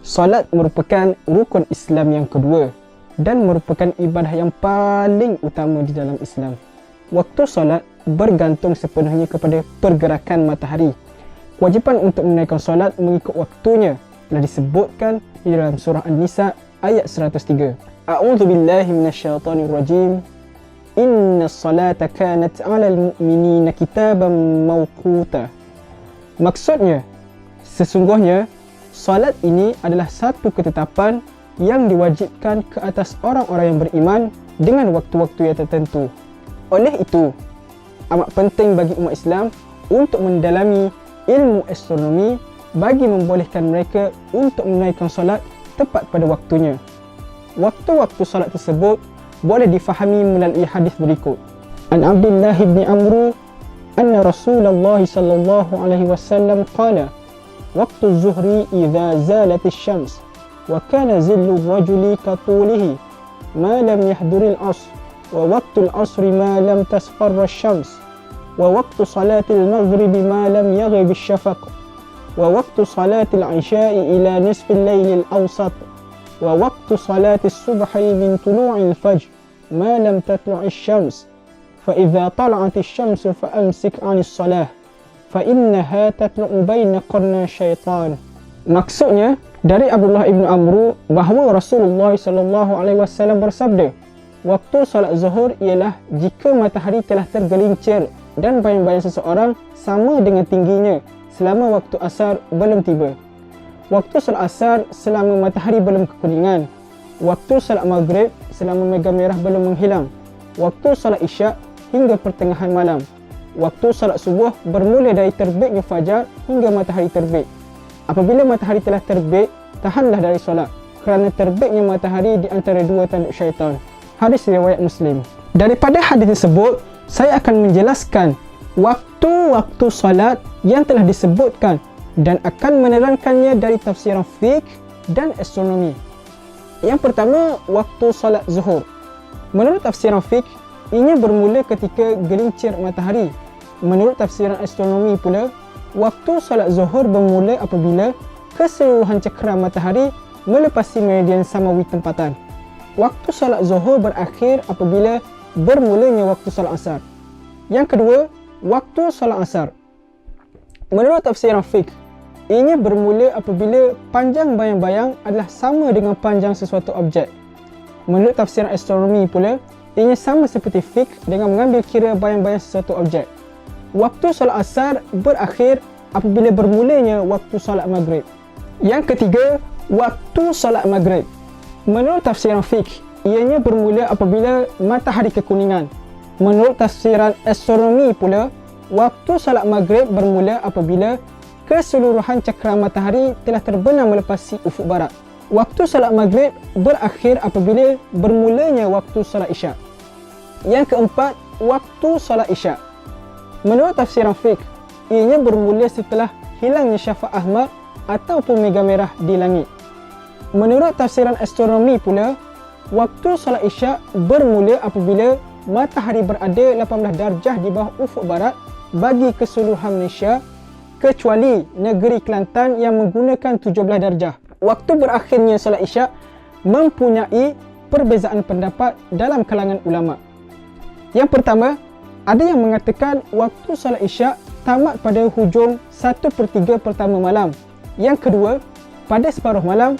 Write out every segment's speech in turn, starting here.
Solat merupakan rukun Islam yang kedua dan merupakan ibadah yang paling utama di dalam Islam. Waktu solat bergantung sepenuhnya kepada pergerakan matahari. Kewajipan untuk menunaikan solat mengikut waktunya telah disebutkan di dalam surah An-Nisa ayat 103. A'udzu billahi minasyaitonir rajim. Innas salata kanat 'alal mu'minina kitaban mawquta. Maksudnya, sesungguhnya solat ini adalah satu ketetapan yang diwajibkan ke atas orang-orang yang beriman dengan waktu-waktu yang tertentu. Oleh itu, amat penting bagi umat Islam untuk mendalami ilmu astronomi bagi membolehkan mereka untuk menunaikan solat tepat pada waktunya. Waktu-waktu solat tersebut boleh difahami melalui hadis berikut. An Abdullah bin Amr anna Rasulullah sallallahu alaihi wasallam qala waqtu az-zuhri idza zalat asy-syams wa kana zillu ar-rajuli ka tulihi ma lam yahdur al-'asr wa waqtu al-'asri ma lam tasfarra asy-syams wa waqtu salati al-maghrib ma lam yaghib ash-shafaq wa waqtu salati al-'isha'i ila nisfi al-layl al-awsat wa waqtu salati as-subhi min tulu'i al-fajr ma lam tatlu' ash-syams fa idza tala'at ash-syams fa amsik 'ani as-salah fa innaha tatlu' baina qarna syaitan. Maksudnya dari Abdullah ibn Amr bahawa Rasulullah sallallahu alaihi wasallam bersabda, waktu solat zuhur ialah jika matahari telah tergelincir dan bayang-bayang seseorang sama dengan tingginya selama waktu asar belum tiba. Waktu solat asar selama matahari belum kekuningan. Waktu solat maghrib selama mega merah belum menghilang. Waktu solat isyak hingga pertengahan malam. Waktu solat subuh bermula dari terbitnya fajar hingga matahari terbit. Apabila matahari telah terbit, tahanlah dari solat kerana terbitnya matahari di antara dua tanduk syaitan. Hadis riwayat Muslim. Daripada hadis tersebut, saya akan menjelaskan waktu-waktu solat yang telah disebutkan dan akan menerangkannya dari tafsiran fiqh dan astronomi. Yang pertama, waktu solat zuhur. Menurut tafsiran fiqh, ianya bermula ketika gelincir matahari. Menurut tafsiran astronomi pula, waktu solat zuhur bermula apabila keseluruhan cakram matahari melepasi meridian samawi tempatan. Waktu solat zuhur berakhir apabila bermulanya waktu solat asar. Yang kedua, waktu solat asar. Menurut tafsiran fiqh, ianya bermula apabila panjang bayang-bayang adalah sama dengan panjang sesuatu objek. Menurut tafsiran astronomi pula, ianya sama seperti fiqh dengan mengambil kira bayang-bayang sesuatu objek. Waktu solat asar berakhir apabila bermulanya waktu solat maghrib. Yang ketiga, waktu solat maghrib. Menurut tafsiran fiqh, ianya bermula apabila matahari kekuningan. Menurut tafsiran astronomi pula, waktu solat maghrib bermula apabila keseluruhan cakram matahari telah terbenam melepasi ufuk barat. Waktu solat maghrib berakhir apabila bermulanya waktu solat isyak. Yang keempat, waktu solat isyak. Menurut tafsiran fiqh, ianya bermula setelah hilangnya syafaq ahmar ataupun mega merah di langit. Menurut tafsiran astronomi pula, waktu solat isyak bermula apabila matahari berada 18 darjah di bawah ufuk barat bagi keseluruhan Malaysia kecuali negeri Kelantan yang menggunakan 17 darjah. Waktu berakhirnya solat isyak mempunyai perbezaan pendapat dalam kalangan ulama. Yang pertama, ada yang mengatakan waktu solat isyak tamat pada hujung 1/3 pertama malam. Yang kedua, pada separuh malam.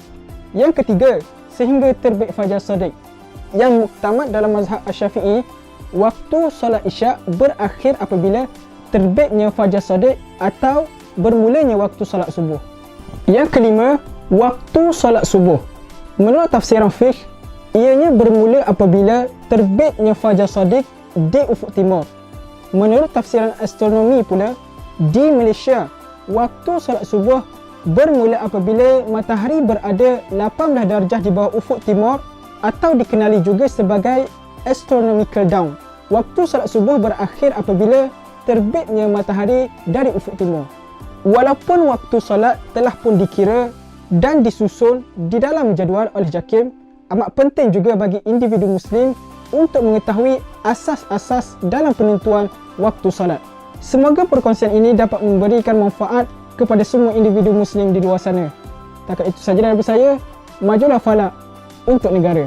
Yang ketiga, sehingga terbit fajar sadiq. Yang muktamad dalam mazhab Asy-Syafi'i, waktu solat isyak berakhir apabila terbitnya fajar sadiq atau bermulanya waktu solat subuh. Yang kelima, waktu solat subuh. Menurut tafsiran fiqh, ianya bermula apabila terbitnya fajar sadiq di ufuk timur. Menurut tafsiran astronomi pula, di Malaysia, waktu solat subuh bermula apabila matahari berada 18 darjah di bawah ufuk timur atau dikenali juga sebagai astronomical dawn. Waktu solat subuh berakhir apabila terbitnya matahari dari ufuk timur. Walaupun waktu solat telah pun dikira dan disusun di dalam jadual oleh JAKIM, amat penting juga bagi individu Muslim untuk mengetahui asas-asas dalam penentuan waktu solat. Semoga perkongsian ini dapat memberikan manfaat kepada semua individu Muslim di luar sana. Setakat itu saja dari saya. Majulah falak untuk negara.